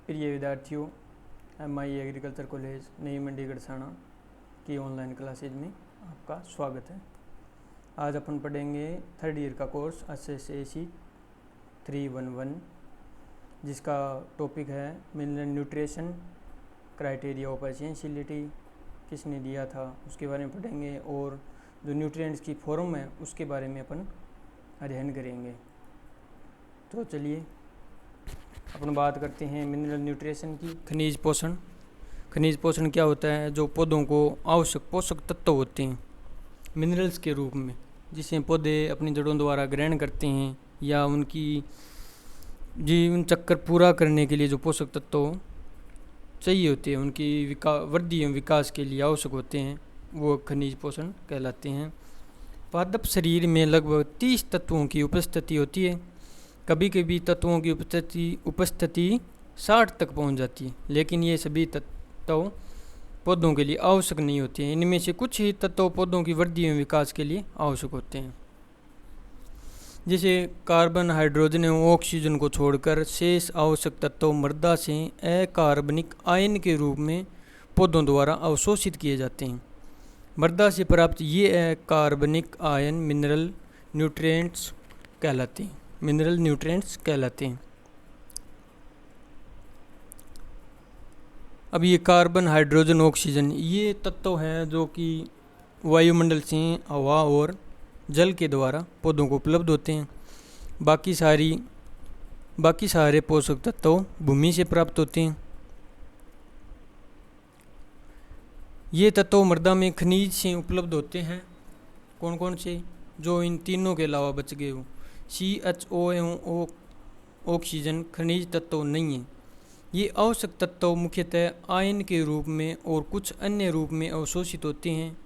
प्रिय विद्यार्थियों, MI agriculture college Nai Mandi Gharsana की ऑनलाइन क्लासेज में आपका स्वागत है। आज अपन पढ़ेंगे थर्ड ईयर का कोर्स SSAC 311, जिसका टॉपिक है mineral nutrition criteria of essentiality. किसने दिया था उसके बारे में पढ़ेंगे और जो न्यूट्रिएंट्स की फॉर्म है उसके बारे में अपन अध्ययन करेंगे। तो चलिए अपन बात करते हैं मिनरल न्यूट्रिशन की। खनिज पोषण क्या होता है? जो पौधों को आवश्यक पोषक तत्व होते हैं मिनरल्स के रूप में, जिसे पौधे अपनी जड़ों द्वारा ग्रहण करते हैं या उनकी जीवन चक्र पूरा करने के लिए जो पोषक तत्व चाहिए होते हैं, उनकी वृद्धि एवं विकास के लिए आवश्यक होते हैं, वो खनिज पोषण कहलाते हैं। पादप शरीर में लगभग 30 तत्वों की उपस्थिति होती है। कभी कभी तत्वों की उपस्थिति 60 तक पहुंच जाती है, लेकिन ये सभी तत्व पौधों के लिए आवश्यक नहीं होते हैं। इनमें से कुछ ही तत्व पौधों की वृद्धि एवं विकास के लिए आवश्यक होते हैं। जैसे कार्बन, हाइड्रोजन एवं ऑक्सीजन को छोड़कर शेष आवश्यक तत्व मृदा से अकार्बनिक आयन के रूप में पौधों द्वारा अवशोषित किए जाते हैं। मृदा से प्राप्त ये अकार्बनिक आयन मिनरल न्यूट्रिएंट्स कहलाते हैं। अब ये कार्बन, हाइड्रोजन, ऑक्सीजन ये तत्व हैं जो कि वायुमंडल से हवा और जल के द्वारा पौधों को उपलब्ध होते हैं। बाकी सारे पोषक तत्व भूमि से प्राप्त होते हैं। ये तत्व मृदा में खनिज से उपलब्ध होते हैं। कौन कौन से? जो इन तीनों के अलावा बच गए हो। CHO एवं ऑक्सीजन खनिज तत्व नहीं है। ये आवश्यक तत्व मुख्यतः आयन के रूप में और कुछ अन्य रूप में अवशोषित होते हैं।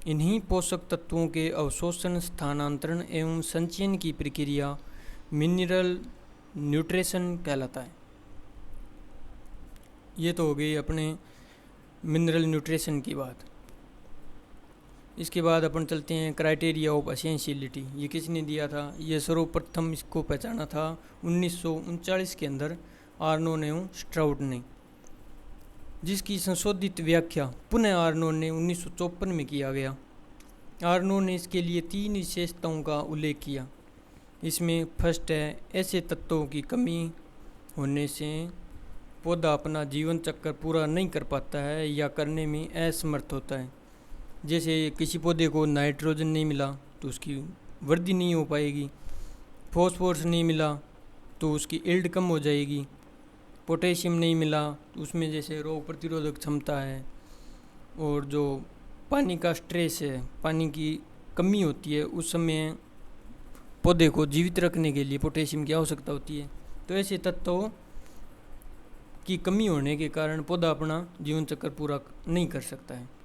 इन्हीं पोषक तत्वों के अवशोषण, स्थानांतरण एवं संचयन की प्रक्रिया मिनरल न्यूट्रिशन कहलाता है। ये तो हो गई अपने मिनरल न्यूट्रिशन की बात। इसके बाद अपन चलते हैं क्राइटेरिया ऑफ एसेंशियलिटी। ये किसने दिया था? ये सर्वप्रथम इसको पहचाना था 1939 के अंदर आर्नोन एवं स्ट्राउट ने, जिसकी संशोधित व्याख्या पुनः आर्नोन ने 1954 में किया गया। आर्नोन ने इसके लिए 3 विशेषताओं का उल्लेख किया। इसमें फर्स्ट है, ऐसे तत्वों की कमी होने से पौधा अपना जीवन चक्र पूरा नहीं कर पाता है या करने में असमर्थ होता है। जैसे किसी पौधे को नाइट्रोजन नहीं मिला तो उसकी वृद्धि नहीं हो पाएगी, फॉस्फोरस नहीं मिला तो उसकी यील्ड कम हो जाएगी, पोटेशियम नहीं मिला तो उसमें जैसे रोग प्रतिरोधक क्षमता है, और जो पानी का स्ट्रेस है, पानी की कमी होती है, उस समय पौधे को जीवित रखने के लिए पोटेशियम की आवश्यकता होती है। तो ऐसे तत्वों की कमी होने के कारण पौधा अपना जीवन चक्र पूरा नहीं कर सकता है।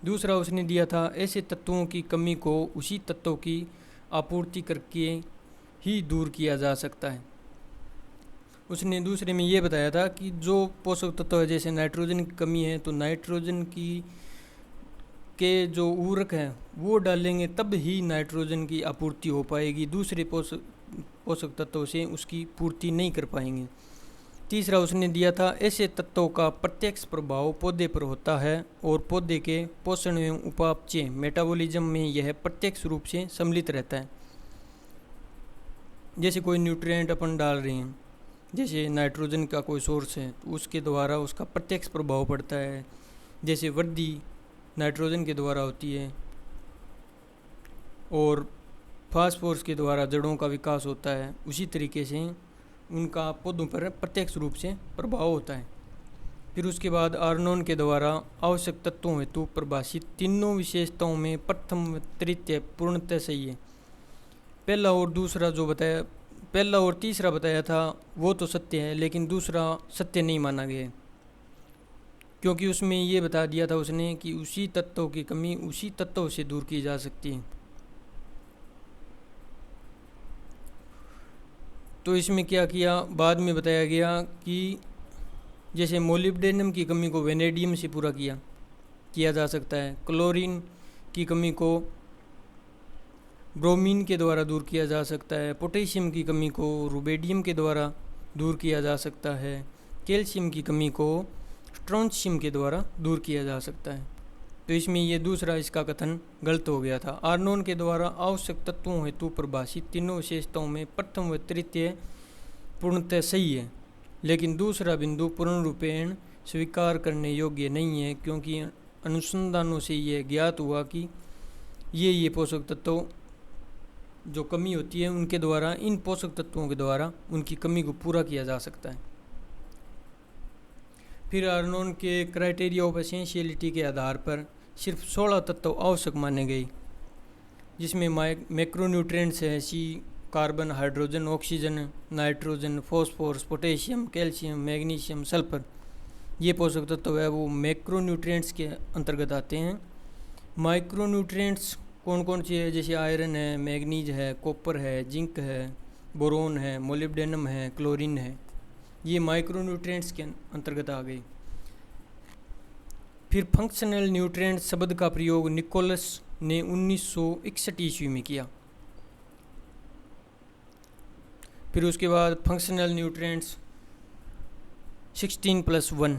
दूसरा उसने दिया था, ऐसे तत्वों की कमी को उसी तत्वों की आपूर्ति करके ही दूर किया जा सकता है। उसने दूसरे में ये बताया था कि जो पोषक तत्व है, जैसे नाइट्रोजन की कमी है तो नाइट्रोजन के जो उर्वरक हैं वो डालेंगे तब ही नाइट्रोजन की आपूर्ति हो पाएगी, दूसरे पोषक तत्वों से उसकी पूर्ति नहीं कर पाएंगे। तीसरा उसने दिया था, ऐसे तत्वों का प्रत्यक्ष प्रभाव पौधे पर होता है और पौधे के पोषण एवं उपापचय मेटाबॉलिज्म में यह प्रत्यक्ष रूप से सम्मिलित रहता है। जैसे कोई न्यूट्रिएंट अपन डाल रहे हैं, जैसे नाइट्रोजन का कोई सोर्स है तो उसके द्वारा उसका प्रत्यक्ष प्रभाव पड़ता है। जैसे वृद्धि नाइट्रोजन के द्वारा होती है और फास्फोरस के द्वारा जड़ों का विकास होता है, उसी तरीके से उनका पौधों पर प्रत्यक्ष रूप से प्रभाव होता है। फिर उसके बाद आर्नोन के द्वारा आवश्यक तत्वों हेतु परिभाषित तीनों विशेषताओं में प्रथम व तृतीय पूर्णतः सही है। पहला और तीसरा बताया था वो तो सत्य है, लेकिन दूसरा सत्य नहीं माना गया है, क्योंकि उसमें ये बता दिया था उसने कि उसी तत्वों की कमी उसी तत्वों से दूर की जा सकती है। तो इसमें क्या किया, बाद में बताया गया कि जैसे मोलिब्डेनम की कमी को वेनेडियम से पूरा किया जा सकता है, क्लोरीन की कमी को ब्रोमीन के द्वारा दूर किया जा सकता है, पोटेशियम की कमी को रुबेडियम के द्वारा दूर किया जा सकता है, कैल्शियम की कमी को स्ट्रोंशियम के द्वारा दूर किया जा सकता है। तो इसमें ये दूसरा इसका कथन गलत हो गया था। आर्नोन के द्वारा आवश्यक तत्वों हेतु परिभाषित तीनों विशेषताओं में प्रथम व तृतीय पूर्णतः सही है, लेकिन दूसरा बिंदु पूर्ण रूपेण स्वीकार करने योग्य नहीं है, क्योंकि अनुसंधानों से यह ज्ञात हुआ कि ये पोषक तत्व जो कमी होती है उनके द्वारा, इन पोषक तत्वों के द्वारा उनकी कमी को पूरा किया जा सकता है। फिर आर्नोन के क्राइटेरिया ऑफ एसेंशियलिटी के आधार पर सिर्फ 16 तत्व आवश्यक माने गए, जिसमें मैक्रोन्यूट्रिएंट्स है C, carbon, hydrogen, oxygen, nitrogen, phosphorus, potassium, calcium, magnesium, sulphur. ये पोषक तत्व है वो मैक्रोन्यूट्रिएंट्स के अंतर्गत आते हैं। माइक्रोन्यूट्रिएंट्स कौन कौन से है, जैसे आयरन है, मैग्नीज है, कॉपर है, जिंक है, बोरोन है, मोलिब्डेनम है, क्लोरीन है। ये माइक्रोन्यूट्रिएंट्स के अंतर्गत आ गए। फिर फंक्शनल न्यूट्रिएंट शब्द का प्रयोग निकोलस ने 1961 ईस्वी में किया। फिर उसके बाद फंक्शनल न्यूट्रिएंट्स 16+1।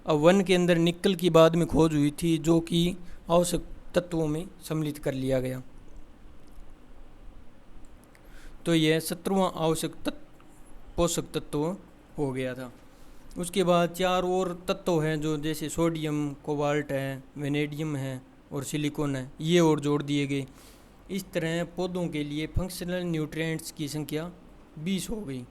अब 1 के अंदर निकल की बाद में खोज हुई थी, जो कि आवश्यक तत्वों में सम्मिलित कर लिया गया। तो यह 17वां आवश्यक पोषक तत्व हो गया था। उसके बाद 4 और तत्व हैं जो जैसे सोडियम, कोबाल्ट है, वेनेडियम है और सिलिकॉन है, ये और जोड़ दिए गए। इस तरह पौधों के लिए फंक्शनल न्यूट्रिएंट्स की संख्या 20 हो गई।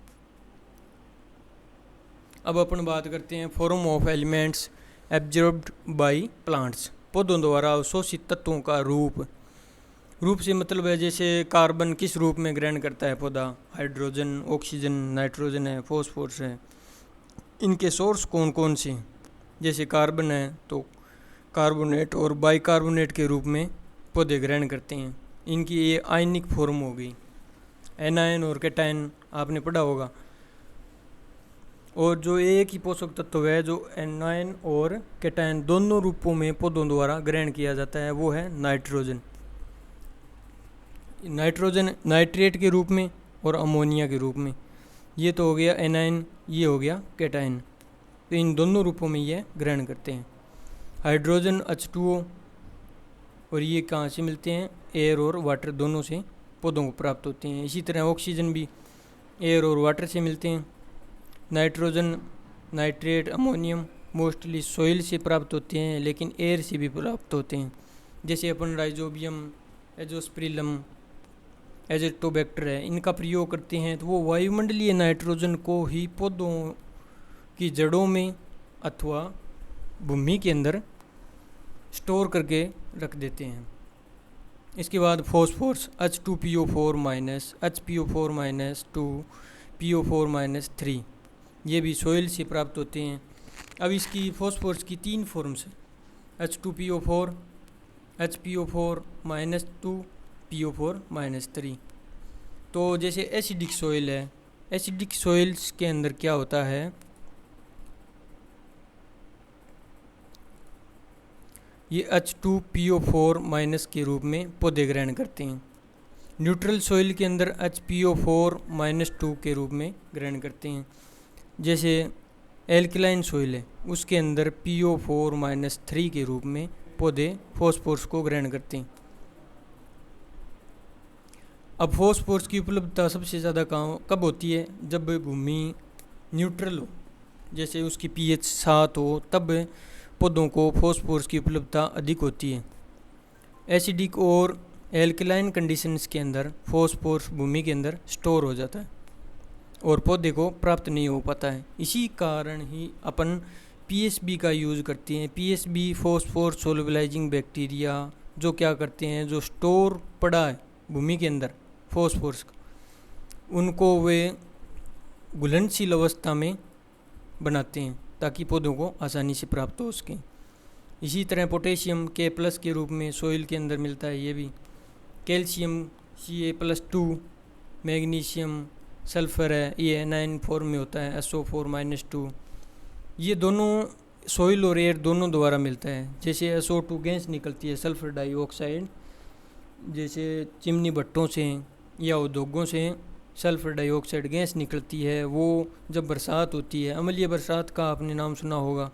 अब अपन बात करते हैं form of elements absorbed by plants. पौधों द्वारा अवशोषित तत्वों का रूप से मतलब है जैसे कार्बन किस रूप में ग्रहण करता है पौधा, हाइड्रोजन, ऑक्सीजन, नाइट्रोजन है, फॉस्फोरस है। इनके सोर्स कौन कौन से, जैसे कार्बन है तो कार्बोनेट और बाइकार्बोनेट के रूप में पौधे ग्रहण करते हैं। इनकी ये आयनिक फॉर्म हो गई। एनायन और कैटायन आपने पढ़ा होगा। और जो एक ही पोषक तत्व है जो एनायन और कैटायन दोनों रूपों में पौधों द्वारा ग्रहण किया जाता है, वो है नाइट्रोजन। नाइट्रोजन नाइट्रेट के रूप में और अमोनिया के रूप में। ये तो हो गया एनायन, ये हो गया कैटायन। तो इन दोनों रूपों में ये ग्रहण करते हैं। हाइड्रोजन H2O, और ये कहाँ से मिलते हैं, एयर और वाटर दोनों से पौधों को प्राप्त होते हैं। इसी तरह ऑक्सीजन भी एयर और वाटर से मिलते हैं। Nitrogen, nitrate, ammonium mostly soil से प्राप्त होते हैं, लेकिन एयर से भी प्राप्त होते हैं। जैसे अपन राइजोबियम, एजोस्प्रिलम, एजिटोबैक्टर है, इनका प्रयोग करते हैं तो वो वायुमंडलीय नाइट्रोजन को ही पौधों की जड़ों में अथवा भूमि के अंदर स्टोर करके रख देते हैं। इसके बाद फॉस्फोरस H2PO4- HPO4- 2 PO4- 3, ये भी सोइल से प्राप्त होते हैं। अब इसकी फॉस्फोरस की 3 फॉर्म्स हैं, H2PO4, HPO4- 2, PO4- 3। तो जैसे एसिडिक सोइल है, एसिडिक सोइल्स के अंदर क्या होता है, ये H2PO4- के रूप में पौधे ग्रहण करते हैं। न्यूट्रल सोइल के अंदर HPO4- 2 के रूप में ग्रहण करते हैं। जैसे एल्कलाइन सोइल है, उसके अंदर PO4- 3 के रूप में पौधे फॉस्फोरस को ग्रहण करते हैं। अब फॉस्फोरस की उपलब्धता सबसे ज़्यादा कब होती है, जब भूमि न्यूट्रल हो, जैसे उसकी pH 7 हो, तब पौधों को फॉस्फोरस की उपलब्धता अधिक होती है। एसिडिक और एल्कलाइन कंडीशंस के अंदर फॉस्फोरस भूमि के अंदर स्टोर हो जाता है और पौधे को प्राप्त नहीं हो पाता है। इसी कारण ही अपन PSB का यूज़ करते हैं। PSB फॉस्फोर सोलुबलाइजिंग बैक्टीरिया, जो क्या करते हैं, जो स्टोर पड़ा है भूमि के अंदर फॉस्फोरस का, उनको वे घुलनशील अवस्था में बनाते हैं ताकि पौधों को आसानी से प्राप्त हो सके। इसी तरह पोटेशियम K+ के रूप में सोइल के अंदर मिलता है। ये भी कैल्शियम Ca+2, मैग्नीशियम, सल्फ़र है, ये एनायन फॉर्म में होता है SO4- 2। ये दोनों सोइल और एयर दोनों द्वारा मिलता है। जैसे SO2 गैस निकलती है, सल्फ़र डाइऑक्साइड, जैसे चिमनी भट्टों से या उद्योगों से सल्फर डाइऑक्साइड गैस निकलती है वो जब बरसात होती है, अम्लीय बरसात का आपने नाम सुना होगा।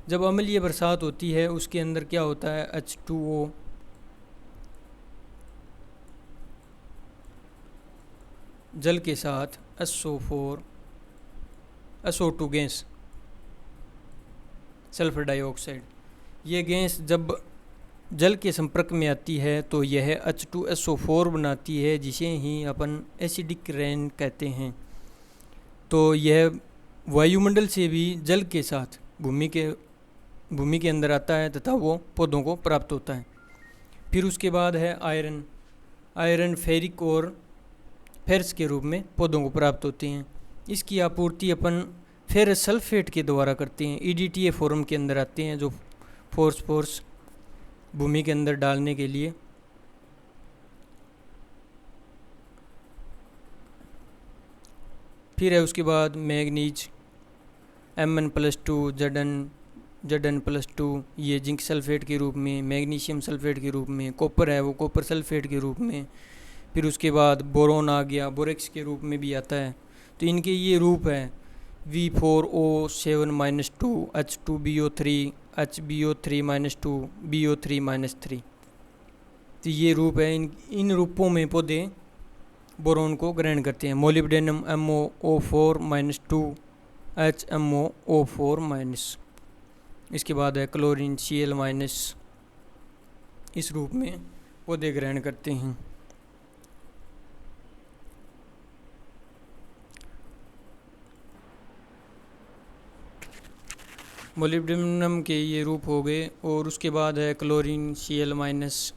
जब अम्लीय बरसात होती है उसके अंदर क्या होता है, H2O जल के साथ SO2 गैस, सल्फर डाइऑक्साइड, ये गैस जब जल के संपर्क में आती है तो यह H2SO4 बनाती है, जिसे ही अपन एसिडिक रेन कहते हैं। तो यह वायुमंडल से भी जल के साथ भूमि के अंदर आता है तथा वो पौधों को प्राप्त होता है। फिर उसके बाद है आयरन फेरिक और फेरस के रूप में पौधों को प्राप्त होते हैं। इसकी आपूर्ति अपन फेरस सल्फेट के द्वारा करते हैं, EDTA फॉर्म के अंदर आते हैं, जो फोर्स भूमि के अंदर डालने के लिए। फिर है उसके बाद मैग्नीज Mn+2 Zn+2, ये जिंक सल्फेट के रूप में, मैग्नीशियम सल्फेट के रूप में, कॉपर है वो कॉपर सल्फेट के रूप में। फिर उसके बाद बोरोन आ गया, बोरेक्स के रूप में भी आता है। तो इनके ये रूप है V4O7-2 H2BO3 HBO3-2 BO3-3। तो ये रूप है, इन रूपों में पौधे बोरोन को ग्रहण करते हैं। Molybdenum MoO4-2 HMoO4-। इसके बाद है क्लोरीन Cl-, इस रूप में पौधे ग्रहण करते हैं। मोलिब्डेनम के ये रूप हो गए, और उसके बाद है क्लोरीन Cl-,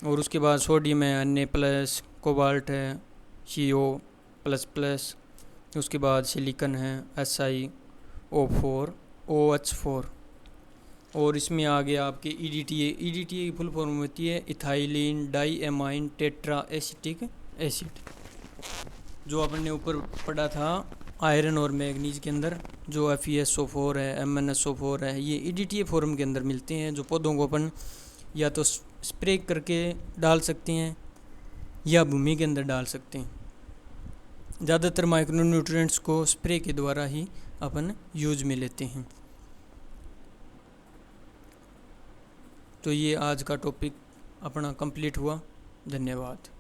और उसके बाद सोडियम है Na+, कोबाल्ट है CO++, उसके बाद सिलिकॉन है SiO4 OH4, और इसमें आ गया आपके EDTA की फुल फॉर्म होती है इथाइलिन डाईएमाइन टेट्रा एसिटिक एसिड, जो अपन ने ऊपर पढ़ा था आयरन और मैग्नीज के अंदर, जो FeSO4 है, MnSO4 है, ये EDTA फॉर्म के अंदर मिलते हैं, जो पौधों को अपन या तो स्प्रे करके डाल सकते हैं या भूमि के अंदर डाल सकते हैं। ज़्यादातर माइक्रोन्यूट्रिएंट्स को स्प्रे के द्वारा ही अपन यूज में लेते हैं। तो ये आज का टॉपिक अपना कंप्लीट हुआ। धन्यवाद।